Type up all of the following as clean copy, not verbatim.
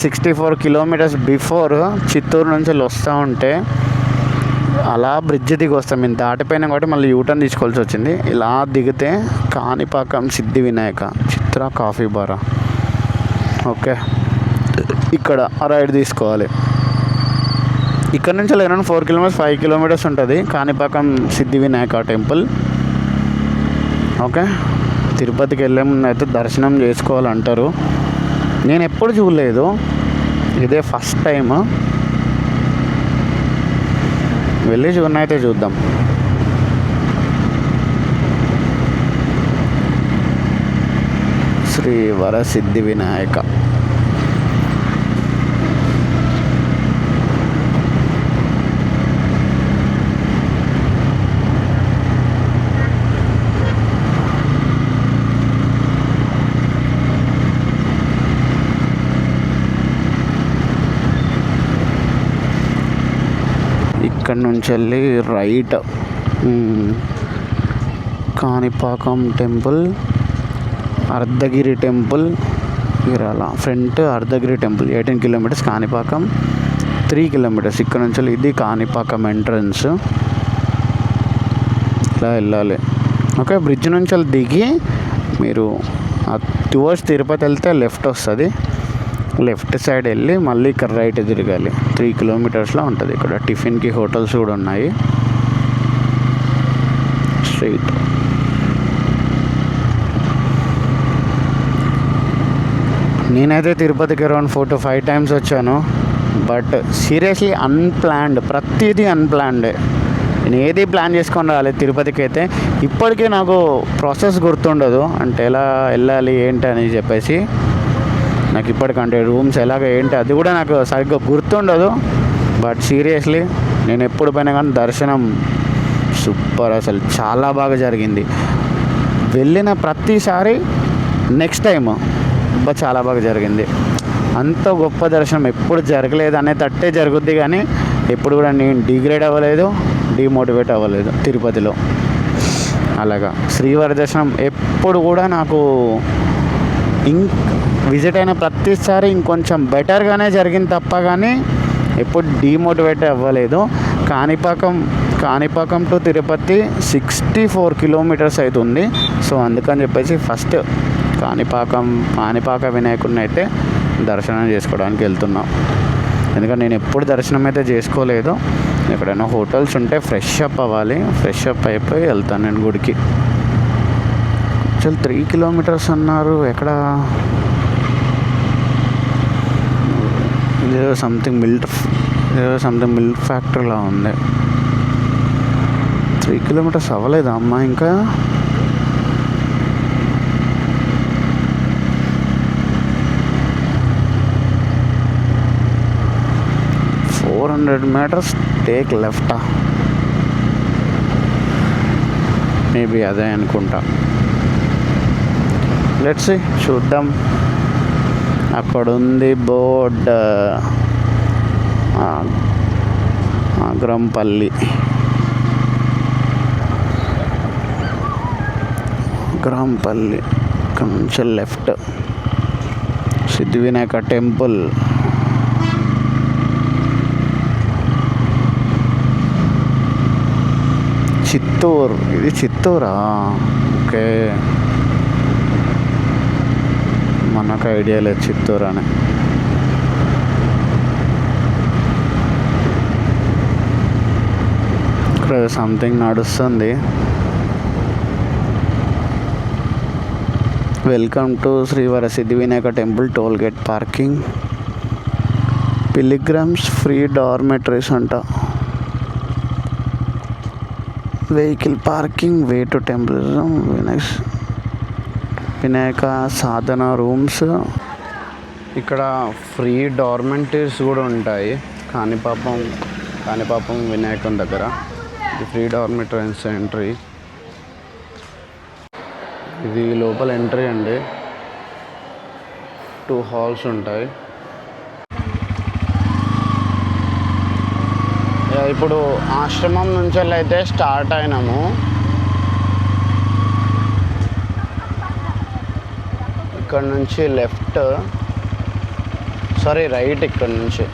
64 kilometres before Chittoor నుంచి వస్తూ ఉంటే అలా బ్రిడ్జ్ దిగి వస్తాం. మేము దాటిపోయినాం కాబట్టి మళ్ళీ యూటర్న్ తీసుకోవాల్సి వచ్చింది. ఇలా దిగితే కాణిపాకం సిద్ధి వినాయక చిత్ర కాఫీ బారా. ఓకే, ఇక్కడ రైడ్ తీసుకోవాలి. ఇక్కడ నుంచి అరౌండ్ 4 కిలోమీటర్స్ 5 కిలోమీటర్స్ ఉంటుంది కాణిపాకం సిద్ధి వినాయక టెంపుల్. ఓకే, తిరుపతికి వెళ్ళే ముందు అయితే దర్శనం చేసుకోవాలంటారు. నేను ఎప్పుడు చూడలేదు, ఇదే ఫస్ట్ టైం. వెళ్ళి చూడనైతే చూద్దాం. శ్రీ వరసిద్ధి వినాయక. ఇక్కడ నుంచి వెళ్ళి right Kanipakam temple, Ardhagiri temple, Irala front Ardhagiri temple 18 kilometres, Kanipakam 3 kilometres. ఇక్కడ నుంచి ఇది కాణిపాకం ఎంట్రన్స్, ఇలా వెళ్ళాలి. ఓకే, బ్రిడ్జ్ నుంచి దిగి మీరు టువర్డ్స్ తిరుపతి వెళ్తే లెఫ్ట్ వస్తుంది. లెఫ్ట్ సైడ్ వెళ్ళి మళ్ళీ ఇక్కడ రైట్ తిరగాలి. 3 కిలోమీటర్స్లో ఉంటుంది. ఇక్కడ టిఫిన్కి హోటల్స్ కూడా ఉన్నాయి. స్ట్రైట్ నేనైతే తిరుపతికి అరౌండ్ 4 to 5 times వచ్చాను. బట్ సీరియస్లీ అన్ప్లాన్డ్, ప్రతిదీ అన్ప్లాన్డే. నేను ఏది ప్లాన్ చేసుకొని రాలేదు తిరుపతికి అయితే. ఇప్పటికీ నాకు ప్రాసెస్ గుర్తుండదు, అంటే ఎలా వెళ్ళాలి ఏంటి అని చెప్పేసి. నాకు ఇప్పటికంటే రూమ్స్ ఎలాగ ఏంటి అది కూడా నాకు సరిగ్గా గుర్తుండదు. బట్ సీరియస్లీ నేను ఎప్పుడు పోయినా కానీ దర్శనం సూపర్, అసలు చాలా బాగా జరిగింది. వెళ్ళిన ప్రతిసారి నెక్స్ట్ టైం చాలా బాగా జరిగింది. అంత గొప్ప దర్శనం ఎప్పుడు జరగలేదు అనే తట్టే జరుగుద్ది, కానీ ఎప్పుడు కూడా నేను డిగ్రేడ్ అవ్వలేదు, డిమోటివేట్ అవ్వలేదు తిరుపతిలో. అలాగా శ్రీవారి దర్శనం ఎప్పుడు కూడా నాకు విజిట్ అయిన ప్రతిసారి ఇంకొంచెం బెటర్గానే జరిగింది తప్ప కానీ ఎప్పుడు డిమోటివేట్ అవ్వలేదు. కాణిపాకం టు తిరుపతి 64 కిలోమీటర్స్ అవుతుంది. సో అందుకని చెప్పేసి ఫస్ట్ కాణిపాక వినాయకుడిని అయితే దర్శనం చేసుకోవడానికి వెళ్తున్నాం. ఎందుకంటే నేను ఎప్పుడు దర్శనం అయితే చేసుకోలేదు. ఎక్కడైనా హోటల్స్ ఉంటే ఫ్రెష్ అప్ అవ్వాలి, ఫ్రెష్ అప్ అయిపోయి వెళ్తాను నేను గుడికి. అసలు 3 కిలోమీటర్స్ అన్నారు. ఎక్కడ ఇదేదో సంథింగ్ మిల్క్ ఫ్యాక్టరీలా ఉంది. 3 కిలోమీటర్స్ అవ్వలేదా అమ్మా ఇంకా? meters take లెఫ్టా? మేబీ అదే అనుకుంటా. లెట్స్ సీ, చూద్దాం. అక్కడ ఉంది బోర్డ్ అగ్రంపల్లి. ఇక్కడ నుంచి లెఫ్ట్ సిద్ధి వినాయక టెంపుల్. చిత్తూరు, ఇది చిత్తూరా? ఓకే, మనకు ఐడియా లేదు చిత్తూరు అని. ఇక్కడ సంథింగ్ నడుస్తుంది. Welcome to Shri Varasiddhi Vinayaka temple toll gate parking. Pilgrims free dormitories అంట. Vehicle parking, way to temple, Vinayaka Sadhana rooms. ఇక్కడ ఫ్రీ డార్మెంటరీస్ కూడా ఉంటాయి కాణిపాకం వినాయకం దగ్గర. ఇది ఫ్రీ డార్మెంటరీస్ ఎంట్రీ. ఇది లోపల ఎంట్రీ అండి. 2 హాల్స్ ఉంటాయి. ఇప్పుడు ఆశ్రమం నుంచి అయితే స్టార్ట్ అయినాము. ఇక్కడ నుంచి లెఫ్ట్ సారీ రైట్ ఇక్కడ నుంచి.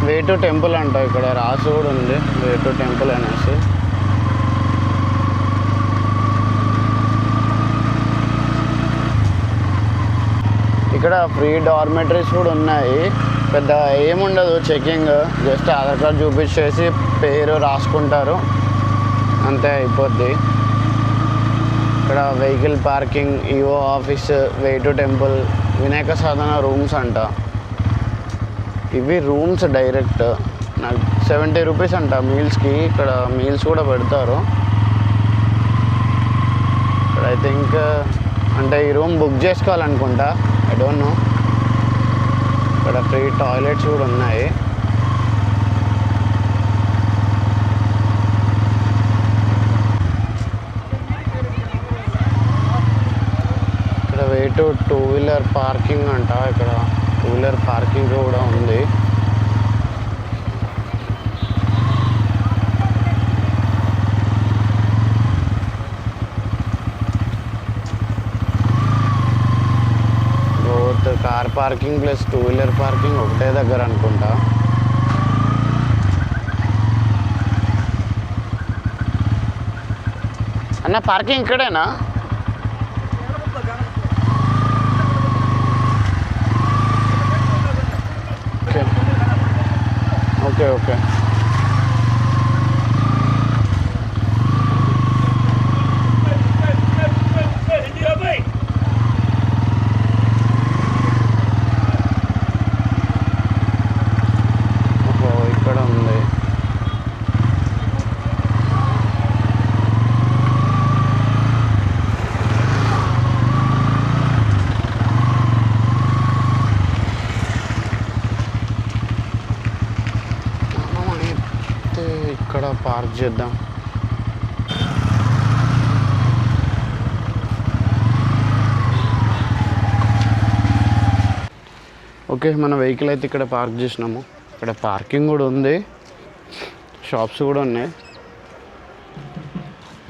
వే టు టెంపుల్ అంట, ఇక్కడ రాసి కూడా ఉంది వే టు టెంపుల్ అనేసి. ఇక్కడ ఫ్రీ డార్మెటరీస్ కూడా ఉన్నాయి. పెద్ద ఏముండదు చెకింగ్, జస్ట్ ఆధార్ కార్డ్ చూపించేసి పేరు రాసుకుంటారు, అంతే అయిపోద్ది. ఇక్కడ vehicle parking, EO office, way to temple, Vinayaka Sadhana rooms అంట. ఇవి రూమ్స్ డైరెక్ట్. నాకు 70 రూపీస్ అంట మీల్స్కి. ఇక్కడ మీల్స్ కూడా పెడతారు. ఇక్కడ ఐ థింక్ అంటే ఈ రూమ్ బుక్ చేసుకోవాలనుకుంటా, ఐ డోంట్ నో. ఇక్కడ ఫ్రీ టాయిలెట్స్ కూడా ఉన్నాయి. ఇక్కడ వే టు 2 వీలర్ పార్కింగ్ అంట. ఇక్కడ 2 వీలర్ పార్కింగ్ కూడా ఉంది. Car parking plus 2 wheeler parking ఒకటే దగ్గర అనుకుంటా. అన్న పార్కింగ్ ఇక్కడేనా? Okay okay okay. ఇక్కడ పార్క్ చేద్దాం. ఓకే, మన వెహికల్ అయితే ఇక్కడ పార్క్ చేసినాము. ఇక్కడ పార్కింగ్ కూడా ఉంది, షాప్స్ కూడా ఉన్నాయి.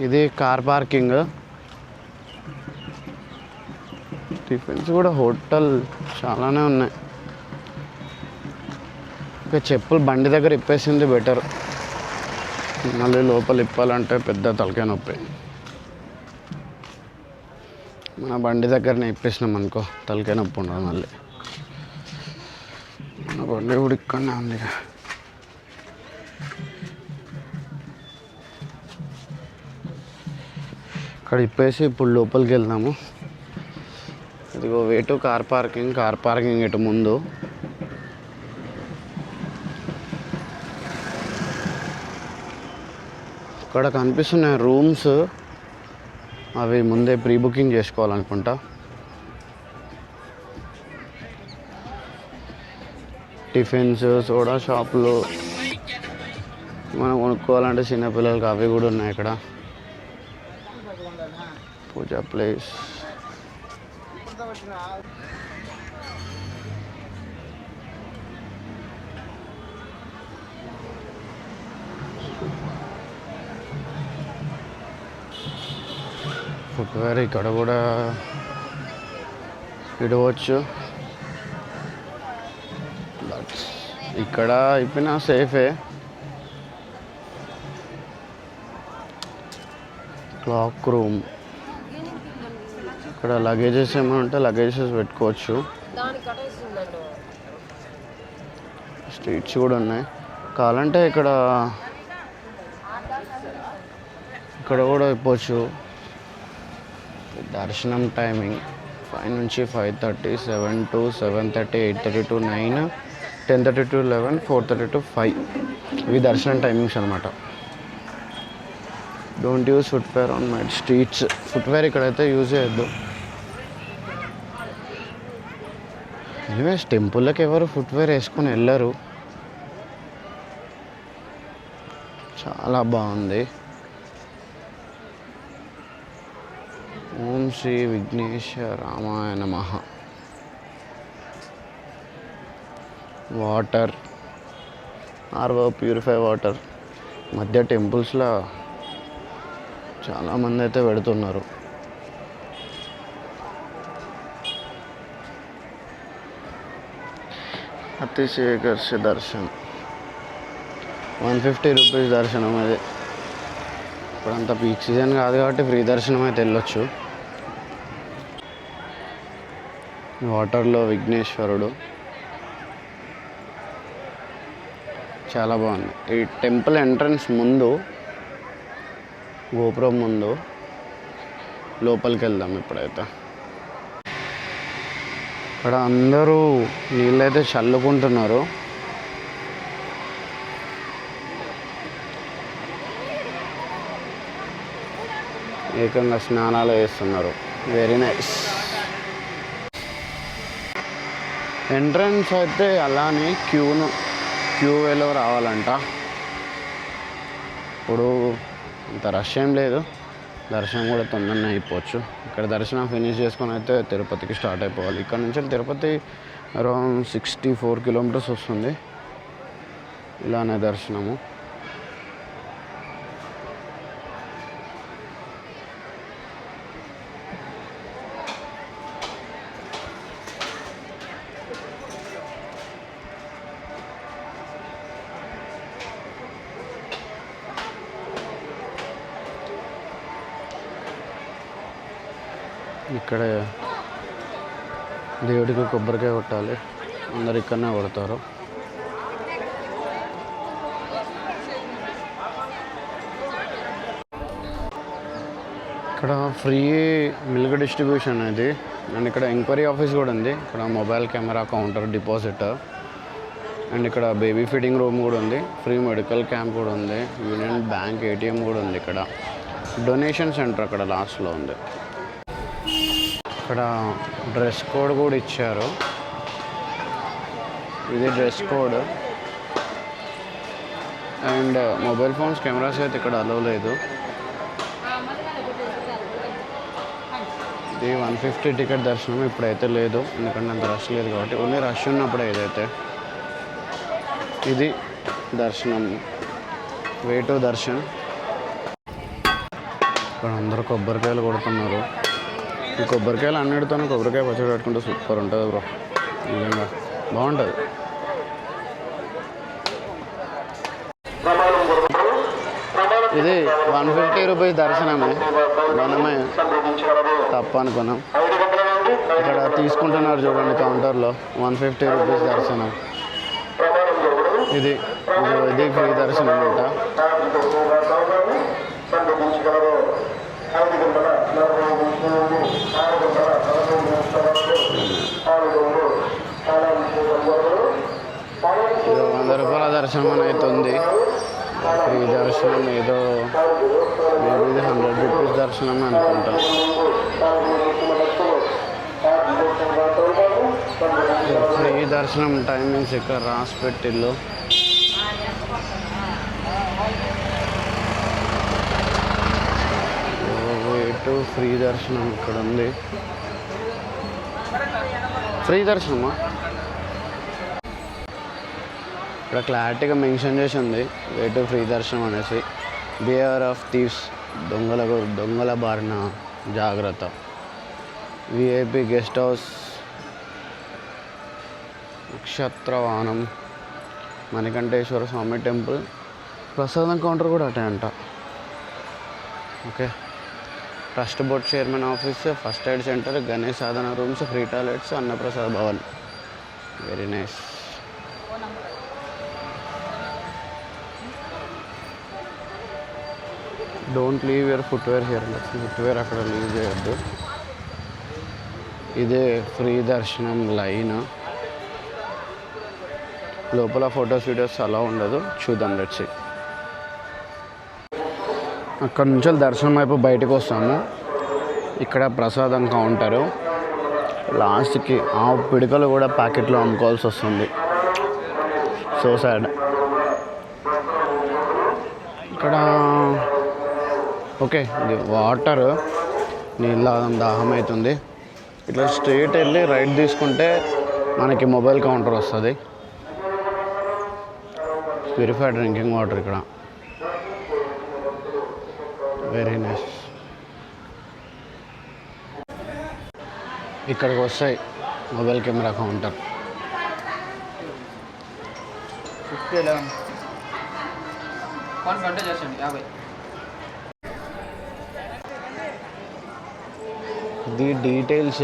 ఇది కార్ పార్కింగ్. టిఫిన్స్ కూడా హోటల్ చాలానే ఉన్నాయి. ఇంకా చెప్పులు బండి దగ్గర ఇప్పేసింది బెటర్, మళ్ళీ లోపల ఇప్పాలంటే పెద్ద తలకాయ నొప్పి. మన బండి దగ్గరనే ఇప్పేసినాం అనుకో, తలకాయ నొప్పి ఉండదు మళ్ళీ. మన బండి కూడా ఇక్కడనే ఉంది. ఇక్కడ ఇప్పేసి ఇప్పుడు లోపలికి వెళ్దాము. ఇదిగో way to car parking. Car parking ఇటు ముందు. ఇక్కడ కనిపిస్తున్నాయి రూమ్స్, అవి ముందే ప్రీ బుకింగ్ చేసుకోవాలనుకుంటా. టిఫిన్స్, సోడా షాపులు మనం కొనుక్కోవాలంటే చిన్నపిల్లలకి అవి కూడా ఉన్నాయి. ఇక్కడ పూజా ప్లేస్. ఫుట్వేర్ ఇక్కడ కూడా ఇడవచ్చు. ఇక్కడ ఇప్పినా సేఫే. Cloak room. ఇక్కడ లగేజెస్ ఏమైనా ఉంటే లగేజెస్ పెట్టుకోవచ్చు. స్ట్రీట్స్ కూడా ఉన్నాయి. కావాలంటే ఇక్కడ కూడా ఇప్పవచ్చు. దర్శనం టైమింగ్ 5 నుంచి 5:30, 7 to 7:30, 8:30 to 9, 10:30 to 11, 4:30 to 5. ఇవి దర్శనం టైమింగ్స్ అనమాట. Don't use footwear on my streets. Footwear ఇక్కడైతే యూజ్ చేయొద్దు. ఎనీవేస్ టెంపుల్కి ఎవరు ఫుట్వేర్ వేసుకొని వెళ్ళరు. చాలా బాగుంది. ఓం శ్రీ విఘ్నేశ రామాయ నమః. Water, RO purify water. మధ్య టెంపుల్స్లో చాలామంది అయితే పెడుతున్నారు. అతిశేఖర్ష దర్శనం 150 రూపీస్ దర్శనం. అది ఇప్పుడంత పీక్ సీజన్ కాదు కాబట్టి ఫ్రీ దర్శనం అయితే వెళ్ళొచ్చు. వాటర్లో విఘ్నేశ్వరుడు చాలా బాగుంది. ఈ టెంపుల్ ఎంట్రన్స్ ముందు, గోపురం ముందు లోపలికి వెళ్దాం ఇప్పుడైతే. ఇక్కడ అందరూ నీళ్ళైతే చల్లుకుంటున్నారు. ఏకంగా స్నానాలు చేస్తున్నారు. Very nice. ఎంట్రన్స్ అయితే అలానే క్యూ వేలో రావాలంట. ఇప్పుడు అంత రష్ ఏం లేదు, దర్శనం కూడా తొందరనే అయిపోవచ్చు. ఇక్కడ దర్శనం ఫినిష్ చేసుకొని అయితే తిరుపతికి స్టార్ట్ అయిపోవాలి. ఇక్కడ నుంచి తిరుపతి అరౌండ్ 64 కిలోమీటర్స్ వస్తుంది. ఇలానే దర్శనము. ఇక్కడ దేవుడికి కొబ్బరికాయ కొట్టాలి. అందరు ఇక్కడనే కొడతారు. ఇక్కడ ఫ్రీ మిల్క్ డిస్ట్రిబ్యూషన్ అనేది. అండ్ ఇక్కడ ఎంక్వైరీ ఆఫీస్ కూడా ఉంది. ఇక్కడ mobile camera counter, deposit, and ఇక్కడ బేబీ ఫీడింగ్ రూమ్ కూడా ఉంది. ఫ్రీ మెడికల్ క్యాంప్ కూడా ఉంది. యూనియన్ బ్యాంక్ ఏటీఎం కూడా ఉంది. ఇక్కడ డొనేషన్ సెంటర్ అక్కడ లాస్ట్లో ఉంది. ఇక్కడ డ్రెస్ కోడ్ కూడా ఇచ్చారు. ఇది dress code. And mobile phones, cameras అయితే ఇక్కడ అలౌ లేదు. ఇది 150 టికెట్ దర్శనం. ఇప్పుడైతే లేదు, ఎందుకంటే అంత రష్ లేదు కాబట్టి. ఓన్లీ రష్ ఉన్నప్పుడే ఇదైతే. ఇది దర్శనం, వే టు దర్శన్. ఇక్కడ అందరూ కొబ్బరికాయలు కొడుతున్నారు. ఈ కొబ్బరికాయలు అన్నిటితోనే కొబ్బరికాయ పచ్చడి పెట్టుకుంటే సూపర్ ఉంటుంది బ్రో. నిజంగా బాగుంటుంది. ఇది 150 రూపీస్ దర్శనమే. మనమే తప్ప అనుకున్నాం. ఇక్కడ తీసుకుంటున్నారు చూడండి కౌంటర్లో, 150 రూపీస్ దర్శనం. ఇది ఫ్రీ దర్శనం అంట. ఇది 100 రూపాయల దర్శనం అని అవుతుంది. ఫ్రీ దర్శనం ఏదో మేబీ ఇది 100 రూపీస్ దర్శనం అనుకుంటా. ఫ్రీ దర్శనం టైమింగ్స్ ఇక్కడ రాసి పెట్టిల్లు. ఫ్రీ దర్శనం ఇక్కడ ఉంది. ఫ్రీ దర్శనమా? ఇక్కడ క్లారిటీగా మెన్షన్ చేసి ఉంది వే టు ఫ్రీ దర్శనం అనేసి. బిహేవియర్ ఆఫ్ థీవ్స్, దొంగల బారిన జాగ్రత్త. విఐపి గెస్ట్ హౌస్, నక్షత్రవానం, మణికంఠేశ్వర స్వామి టెంపుల్. ప్రసాదం కౌంటర్ కూడా అటే అంట. Okay. Trust board chairman office, first aid centre, Ganesh Sadhana rooms, free toilets, Annaprasad Bhavan. Very nice. Don't leave your footwear here. Footwear అక్కడ లీవ్ చేయొద్దు. ఇదే ఫ్రీ దర్శనం లైన్. లోపల ఫొటోస్, వీడియోస్ అలా ఉండదు. చూద్దాం, లెట్స్. అక్కడ నుంచి దర్శనం అయిపోయి బయటకు వస్తాము. ఇక్కడ ప్రసాదం కౌంటరు. లాస్ట్కి ఆ పిడికలు కూడా ప్యాకెట్లో అమ్ముకోవాల్సి వస్తుంది. So sad. ఇక్కడ ఓకే, ఇది వాటర్, నీళ్ళ దాహం అవుతుంది. ఇట్లా స్ట్రైట్ వెళ్ళి రైట్ తీసుకుంటే మనకి మొబైల్ కౌంటర్ వస్తుంది. ప్యూరిఫైడ్ డ్రింకింగ్ వాటర్ ఇక్కడ. Very nice. ఇక్కడికి వస్తాయి మొబైల్ కెమెరా కౌంటర్. ఫోన్ గంట చేసండి 50. The details